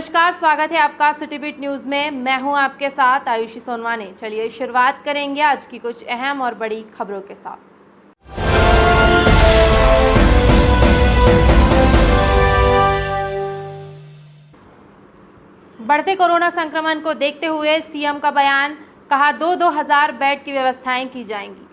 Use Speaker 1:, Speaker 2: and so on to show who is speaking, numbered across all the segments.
Speaker 1: नमस्कार, स्वागत है आपका सिटी बीट न्यूज में। मैं हूं आपके साथ आयुषी सोनवानी। चलिए शुरुआत करेंगे आज की कुछ अहम और बड़ी खबरों के साथ। बढ़ते कोरोना संक्रमण को देखते हुए सीएम का बयान, कहा 2,000 बेड की व्यवस्थाएं की जाएंगी।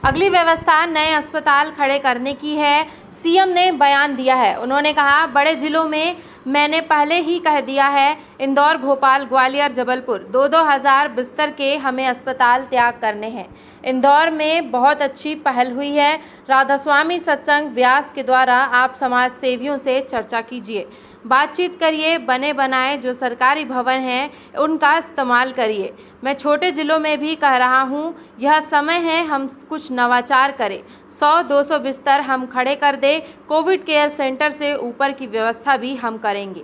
Speaker 1: अगली व्यवस्था नए अस्पताल खड़े करने की है, सीएम ने बयान दिया है। उन्होंने कहा, बड़े जिलों में मैंने पहले ही कह दिया है, इंदौर, भोपाल, ग्वालियर, जबलपुर 2,000 बिस्तर के हमें अस्पताल त्याग करने हैं। इंदौर में बहुत अच्छी पहल हुई है। राधास्वामी सत्संग व्यास के द्वारा आप समाज सेवियों से चर्चा कीजिए, बातचीत करिए, बने बनाए जो सरकारी भवन हैं उनका इस्तेमाल करिए। मैं छोटे ज़िलों में भी कह रहा हूं, यह समय है हम कुछ नवाचार करें। 100-200 बिस्तर हम खड़े कर दें। कोविड केयर सेंटर से ऊपर की व्यवस्था भी हम करेंगे।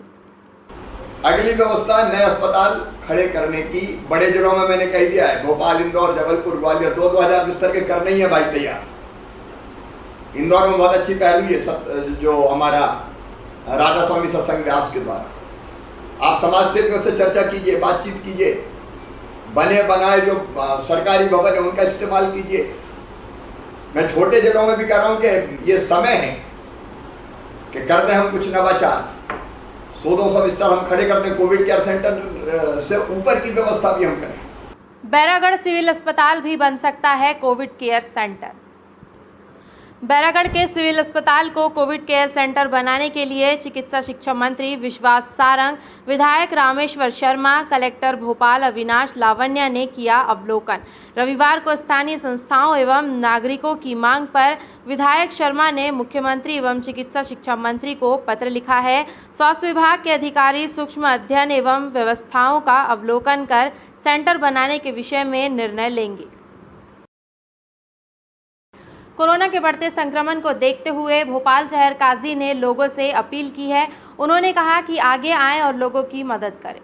Speaker 2: अगली व्यवस्था नए अस्पताल खड़े करने की बड़े जिलों में मैंने कह दिया है। भोपाल, इंदौर, जबलपुर, ग्वालियर 2,000 बिस्तर के करने ही है भाई तैयार। इंदौर में बहुत अच्छी पहल हुई है जो हमारा राधास्वामी सत्संग व्यास के द्वारा। आप समाज सेवियों से चर्चा कीजिए, बातचीत कीजिए, बने बनाए जो सरकारी भवन है उनका इस्तेमाल कीजिए। मैं छोटे जिलों में भी कह रहा हूँ कि ये समय है कि कर दें हम कुछ नवाचार। 100-200 बिस्तर हम खड़े करते हैं। कोविड केयर सेंटर से ऊपर की व्यवस्था भी हम करें।
Speaker 1: बैरागढ़ सिविल अस्पताल भी बन सकता है कोविड केयर सेंटर। बैरागढ़ के सिविल अस्पताल को कोविड केयर सेंटर बनाने के लिए चिकित्सा शिक्षा मंत्री विश्वास सारंग, विधायक रामेश्वर शर्मा, कलेक्टर भोपाल अविनाश लावण्य ने किया अवलोकन। रविवार को स्थानीय संस्थाओं एवं नागरिकों की मांग पर विधायक शर्मा ने मुख्यमंत्री एवं चिकित्सा शिक्षा मंत्री को पत्र लिखा है। स्वास्थ्य विभाग के अधिकारी सूक्ष्म अध्ययन एवं व्यवस्थाओं का अवलोकन कर सेंटर बनाने के विषय में निर्णय लेंगे। कोरोना के बढ़ते संक्रमण को देखते हुए भोपाल शहर काजी ने लोगों से अपील की है। उन्होंने कहा कि आगे आएं और लोगों की मदद करें।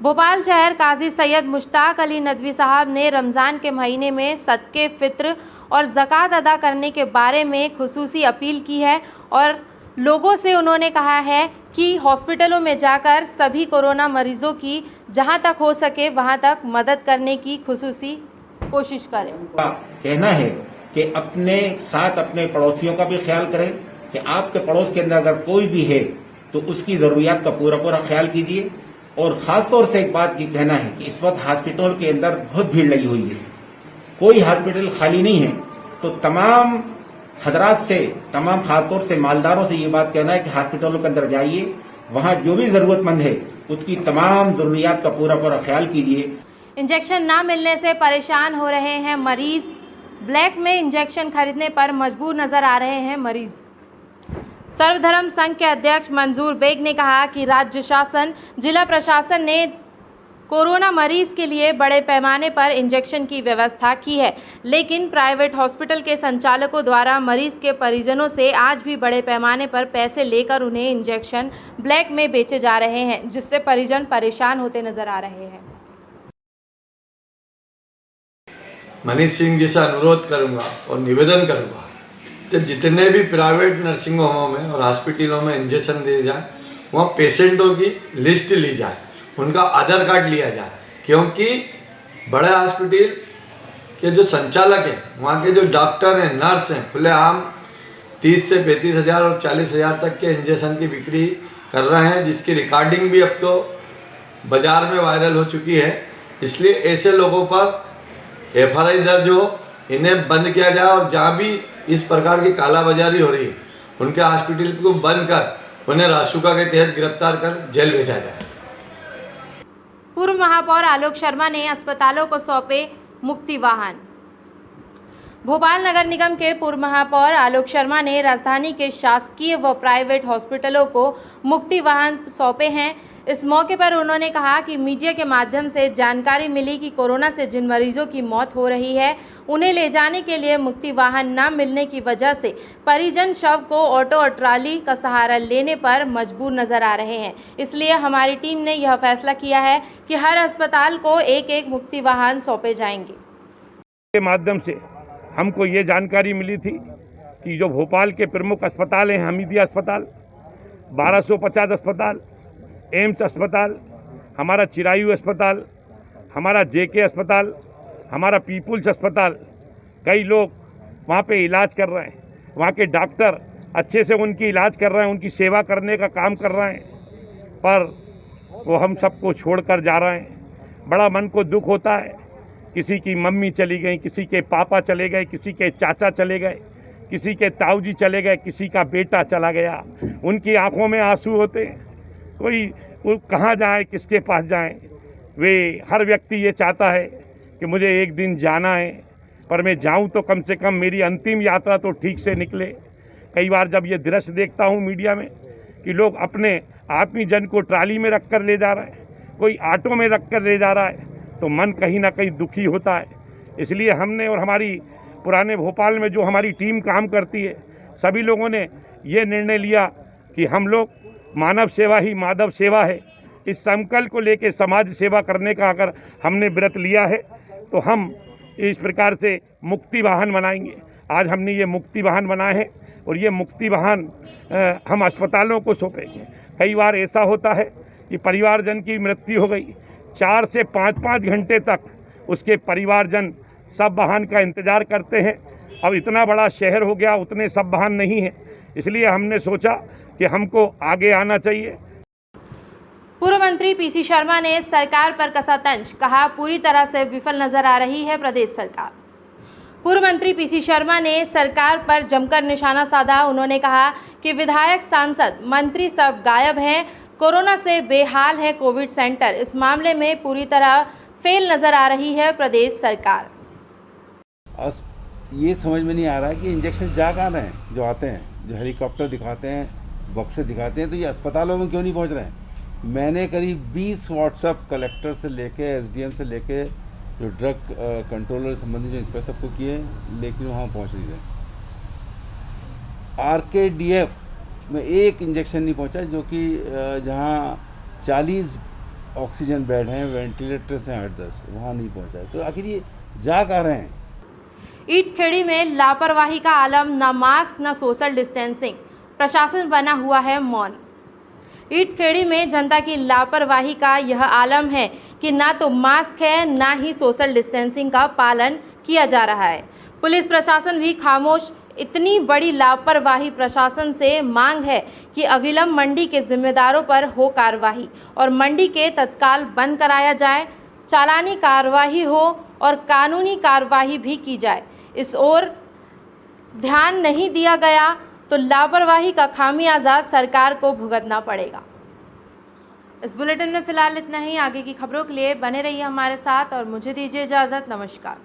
Speaker 1: भोपाल शहर काजी सैयद मुश्ताक अली नदवी साहब ने रमज़ान के महीने में सदके फित्र और ज़कात अदा करने के बारे में खुसूसी अपील की है और लोगों से उन्होंने कहा है कि हॉस्पिटलों में जाकर सभी कोरोना मरीजों की जहां तक हो सके वहां तक मदद करने की खुसूसी कोशिश करें।
Speaker 3: कहना है कि अपने साथ अपने पड़ोसियों का भी ख्याल करें कि आपके पड़ोस के अंदर अगर कोई भी है तो उसकी जरूरियात का पूरा ख्याल कीजिए। और खास तौर से एक बात की कहना है कि इस वक्त हॉस्पिटल के अंदर बहुत भीड़ लगी हुई है, कोई हॉस्पिटल खाली नहीं है। तो तमाम हजरात से, तमाम खासतौर से मालदारों से ये बात कहना है कि हॉस्पिटलों के अंदर जाइए, वहां जो भी जरूरतमंद है उसकी तमाम जरूरियात का पूरा ख्याल कीजिए।
Speaker 1: इंजेक्शन न मिलने से परेशान हो रहे हैं मरीज। ब्लैक में इंजेक्शन खरीदने पर मजबूर नजर आ रहे हैं मरीज। सर्वधर्म संघ के अध्यक्ष मंजूर बेग ने कहा कि राज्य शासन, जिला प्रशासन ने कोरोना मरीज के लिए बड़े पैमाने पर इंजेक्शन की व्यवस्था की है, लेकिन प्राइवेट हॉस्पिटल के संचालकों द्वारा मरीज के परिजनों से आज भी बड़े पैमाने पर पैसे लेकर उन्हें इंजेक्शन ब्लैक में बेचे जा रहे हैं, जिससे परिजन परेशान होते नजर आ रहे हैं।
Speaker 4: मनीष सिंह जी से अनुरोध करूंगा और निवेदन करूंगा कि जितने भी प्राइवेट नर्सिंग होमों में और हॉस्पिटलों में इंजेक्शन दिए जाए, वहाँ पेशेंटों की लिस्ट ली जाए, उनका आधार कार्ड लिया जाए, क्योंकि बड़े हॉस्पिटल के जो संचालक हैं, वहाँ के जो डॉक्टर हैं, नर्स हैं, खुलेआम 30 से 35 हज़ार और 40 हज़ार तक के इंजेक्शन की बिक्री कर रहे हैं, जिसकी रिकॉर्डिंग भी अब तो बाज़ार में वायरल हो चुकी है। इसलिए ऐसे लोगों पर FRI दर्ज हो, इन्हें बंद किया जाए और जहाँ भी इस प्रकार की कालाबाजारी हो रही है उनके हॉस्पिटल को बंद कर उन्हें रासुका के तहत गिरफ्तार कर जेल भेजा जाए।
Speaker 1: पूर्व महापौर आलोक शर्मा ने अस्पतालों को सौंपे मुक्ति वाहन। भोपाल नगर निगम के पूर्व महापौर आलोक शर्मा ने राजधानी के शासकीय व प्राइवेट हॉस्पिटलों को मुक्ति वाहन सौंपे हैं। इस मौके पर उन्होंने कहा कि मीडिया के माध्यम से जानकारी मिली कि कोरोना से जिन मरीजों की मौत हो रही है, उन्हें ले जाने के लिए मुक्ति वाहन न मिलने की वजह से परिजन शव को ऑटो और ट्राली का सहारा लेने पर मजबूर नजर आ रहे हैं। इसलिए हमारी टीम ने यह फैसला किया है कि हर अस्पताल को एक मुक्ति वाहन सौंपे जाएंगे।
Speaker 5: के माध्यम से हमको ये जानकारी मिली थी कि जो भोपाल के प्रमुख अस्पताल हैं, हमीदिया अस्पताल, 1250 अस्पताल, एम्स अस्पताल, हमारा चिरायु अस्पताल, हमारा जेके अस्पताल, हमारा पीपुल्स अस्पताल, कई लोग वहाँ पे इलाज कर रहे हैं, वहाँ के डॉक्टर अच्छे से उनकी इलाज कर रहे हैं, उनकी सेवा करने का काम कर रहे हैं, पर वो हम सबको छोड़कर जा रहे हैं। बड़ा मन को दुख होता है। किसी की मम्मी चली गई, किसी के पापा चले गए, किसी के चाचा चले गए, किसी के ताऊजी चले गए, किसी का बेटा चला गया। उनकी आंखों में आंसू होते हैं। कोई वो कहाँ जाए, किसके पास जाए। वे हर व्यक्ति ये चाहता है कि मुझे एक दिन जाना है, पर मैं जाऊं तो कम से कम मेरी अंतिम यात्रा तो ठीक से निकले। कई बार जब ये दृश्य देखता हूं मीडिया में कि लोग अपने आत्मीय जन को ट्राली में रख कर ले जा रहे हैं, कोई ऑटो में रख कर ले जा रहा है, तो मन कहीं ना कहीं दुखी होता है। इसलिए हमने और हमारी पुराने भोपाल में जो हमारी टीम काम करती है, सभी लोगों ने ये निर्णय लिया कि हम लोग मानव सेवा ही माधव सेवा है, इस संकल्प को लेकर समाज सेवा करने का अगर हमने व्रत लिया है तो हम इस प्रकार से मुक्ति वाहन बनाएंगे। आज हमने ये मुक्ति वाहन बनाए हैं और ये मुक्ति वाहन हम अस्पतालों को सौंपेंगे। कई बार ऐसा होता है कि परिवारजन की मृत्यु हो गई, 4 से 5 घंटे तक उसके परिवारजन सब वाहन का इंतज़ार करते हैं। अब इतना बड़ा शहर हो गया, उतने सब वाहन नहीं हैं, इसलिए हमने सोचा कि हमको आगे आना चाहिए।
Speaker 1: पूर्व मंत्री पीसी शर्मा ने सरकार पर कसा तंज, कहा पूरी तरह से विफल नजर आ रही है प्रदेश सरकार। पूर्व मंत्री पीसी शर्मा ने सरकार पर जमकर निशाना साधा। उन्होंने कहा कि विधायक, सांसद, मंत्री सब गायब हैं, कोरोना से बेहाल है कोविड सेंटर। इस मामले में पूरी तरह फेल नजर आ रही है प्रदेश सरकार।
Speaker 6: ये समझ में नहीं आ रहा है कि इंजेक्शन जा कहाँ रहे हैं, जो आते हैं, जो हेलीकॉप्टर दिखाते हैं, बक्से दिखाते हैं, तो ये अस्पतालों में क्यों नहीं पहुंच रहे हैं। मैंने करीब 20 व्हाट्सएप कलेक्टर से लेके एसडीएम से लेके जो ड्रग कंट्रोलर संबंधी जो इंस्पेक्टर सबको किए, लेकिन वहाँ पहुँच नहीं रहे। आरकेडीएफ में एक इंजेक्शन नहीं पहुँचा, जो कि जहाँ 40 ऑक्सीजन बेड हैं, वेंटिलेटर्स हैं 8-10, वहाँ नहीं पहुँचा है। तो आखिर ये जा कहाँ रहे हैं।
Speaker 1: ईटखेड़ी में लापरवाही का आलम, न मास्क न सोशल डिस्टेंसिंग, प्रशासन बना हुआ है मौन। ईटखेड़ी में जनता की लापरवाही का यह आलम है कि ना तो मास्क है, ना ही सोशल डिस्टेंसिंग का पालन किया जा रहा है। पुलिस प्रशासन भी खामोश। इतनी बड़ी लापरवाही प्रशासन से मांग है कि अविलंब मंडी के जिम्मेदारों पर हो कार्रवाई और मंडी के तत्काल बंद कराया जाए, चालानी कार्रवाई हो और कानूनी कार्रवाई भी की जाए। इस ओर ध्यान नहीं दिया गया तो लापरवाही का खामियाजा सरकार को भुगतना पड़ेगा। इस बुलेटिन में फिलहाल इतना ही। आगे की खबरों के लिए बने रहिए हमारे साथ और मुझे दीजिए इजाज़त। नमस्कार।